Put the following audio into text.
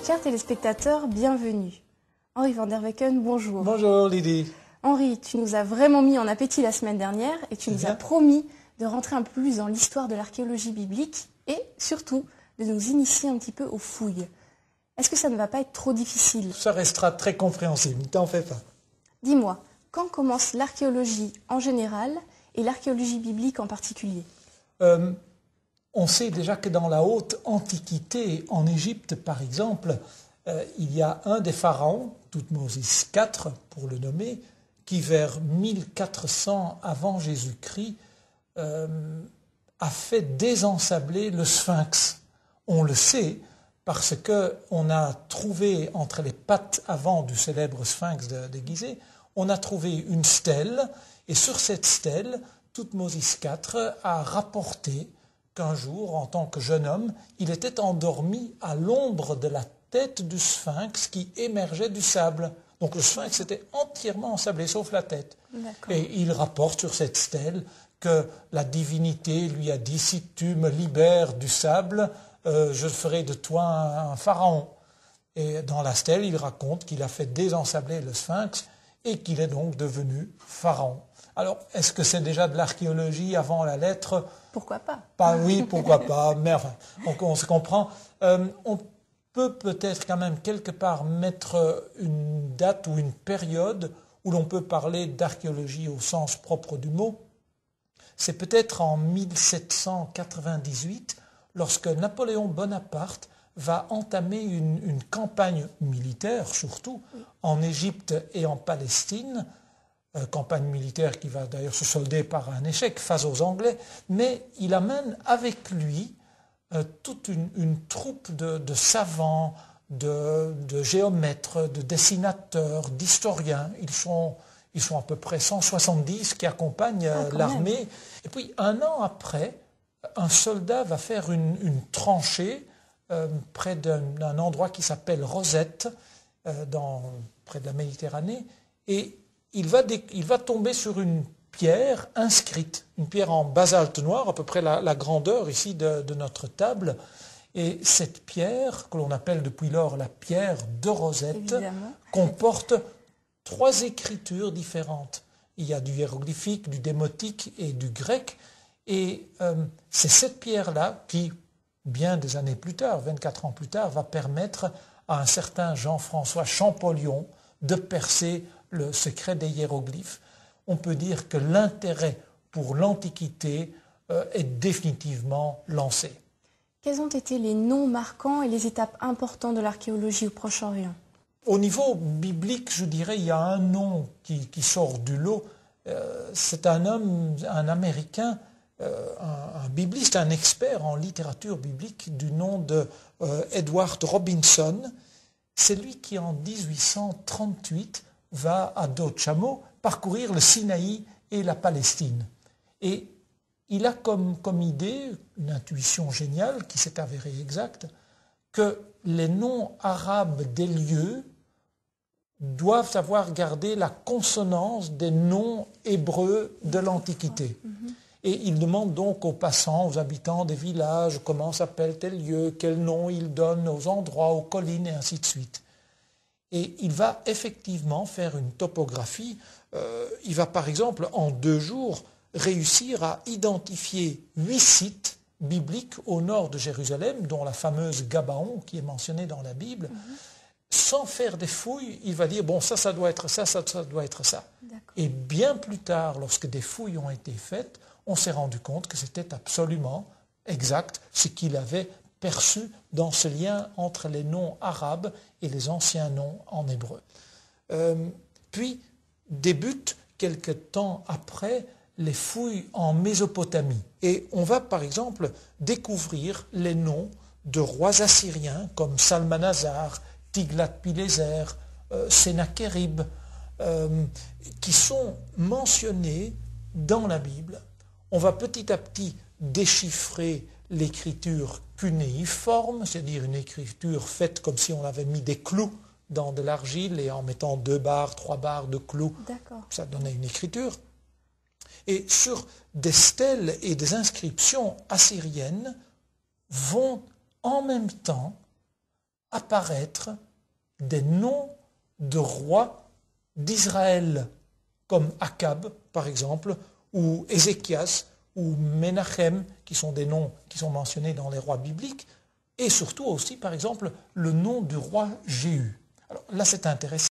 Chers téléspectateurs, bienvenue. Henri van der Wecken, bonjour. Bonjour Lydie. Henri, tu nous as vraiment mis en appétit la semaine dernière et tu nous as promis de rentrer un peu plus dans l'histoire de l'archéologie biblique et surtout de nous initier un petit peu aux fouilles. Est-ce que ça ne va pas être trop difficile? Ça restera très compréhensible, ne t'en fais pas. Dis-moi, quand commence l'archéologie en général et l'archéologie biblique en particulier? On sait déjà que dans la haute antiquité, en Égypte par exemple, il y a un des pharaons, Thoutmôsis IV pour le nommer, qui vers 1400 avant Jésus-Christ a fait désensabler le Sphinx. On le sait parce qu'on a trouvé entre les pattes avant du célèbre Sphinx de Gizeh, on a trouvé une stèle et sur cette stèle, Thoutmôsis IV a rapporté qu'un jour, en tant que jeune homme, il était endormi à l'ombre de la tête du Sphinx qui émergeait du sable. Donc le Sphinx était entièrement ensablé, sauf la tête. Et il rapporte sur cette stèle que la divinité lui a dit « Si tu me libères du sable, je ferai de toi un pharaon ». Et dans la stèle, il raconte qu'il a fait désensabler le Sphinx et qu'il est donc devenu pharaon. Alors, est-ce que c'est déjà de l'archéologie avant la lettre? Pourquoi pas? Oui, pourquoi pas, mais enfin, on se comprend. On peut peut-être quand même quelque part mettre une date ou une période où l'on peut parler d'archéologie au sens propre du mot. C'est peut-être en 1798, lorsque Napoléon Bonaparte va entamer une campagne militaire, surtout, en Égypte et en Palestine, campagne militaire qui va d'ailleurs se solder par un échec face aux Anglais, mais il amène avec lui toute une troupe de savants, de géomètres, de dessinateurs, d'historiens. Ils sont à peu près 170 qui accompagnent l'armée. Et puis, un an après, un soldat va faire une tranchée près d'un endroit qui s'appelle Rosette, près de la Méditerranée, et il va tomber sur une pierre inscrite, une pierre en basalte noir, à peu près la grandeur ici de notre table. Et cette pierre, que l'on appelle depuis lors la pierre de Rosette, comporte 3 écritures différentes. Il y a du hiéroglyphique, du démotique et du grec. Et c'est cette pierre-là qui, bien des années plus tard, 24 ans plus tard, va permettre à un certain Jean-François Champollion de percer le secret des hiéroglyphes. On peut dire que l'intérêt pour l'Antiquité est définitivement lancé. Quels ont été les noms marquants et les étapes importantes de l'archéologie au Proche-Orient? Au niveau biblique, je dirais, il y a un nom qui sort du lot. C'est un homme, un Américain, un bibliste, un expert en littérature biblique du nom de Edward Robinson. C'est lui qui, en 1838, va à dos Chamo parcourir le Sinaï et la Palestine. Et il a comme idée, une intuition géniale qui s'est avérée exacte, que les noms arabes des lieux doivent avoir gardé la consonance des noms hébreux de l'Antiquité. Et il demande donc aux passants, aux habitants des villages, comment s'appelle tel lieu, quel nom il donne aux endroits, aux collines, et ainsi de suite. Et il va effectivement faire une topographie. Il va par exemple, en 2 jours, réussir à identifier 8 sites bibliques au nord de Jérusalem, dont la fameuse Gabaon qui est mentionnée dans la Bible. Sans faire des fouilles, il va dire, bon, ça doit être ça, ça doit être ça. Et bien plus tard, lorsque des fouilles ont été faites, on s'est rendu compte que c'était absolument exact ce qu'il avait perçu dans ce lien entre les noms arabes et les anciens noms en hébreu. Puis débutent, quelque temps après, les fouilles en Mésopotamie. Et on va par exemple découvrir les noms de rois assyriens comme Salmanasar, Tiglath-Pileser, Sennachérib, qui sont mentionnés dans la Bible. On va petit à petit déchiffrer l'écriture cunéiforme, c'est-à-dire une écriture faite comme si on avait mis des clous dans de l'argile et en mettant 2 barres, 3 barres de clous, ça donnait une écriture. Et sur des stèles et des inscriptions assyriennes vont en même temps apparaître des noms de rois d'Israël, comme Akab, par exemple, ou Ézéchias, ou Menachem, qui sont des noms qui sont mentionnés dans les rois bibliques, et surtout aussi, par exemple, le nom du roi Jéhu. Alors là, c'est intéressant.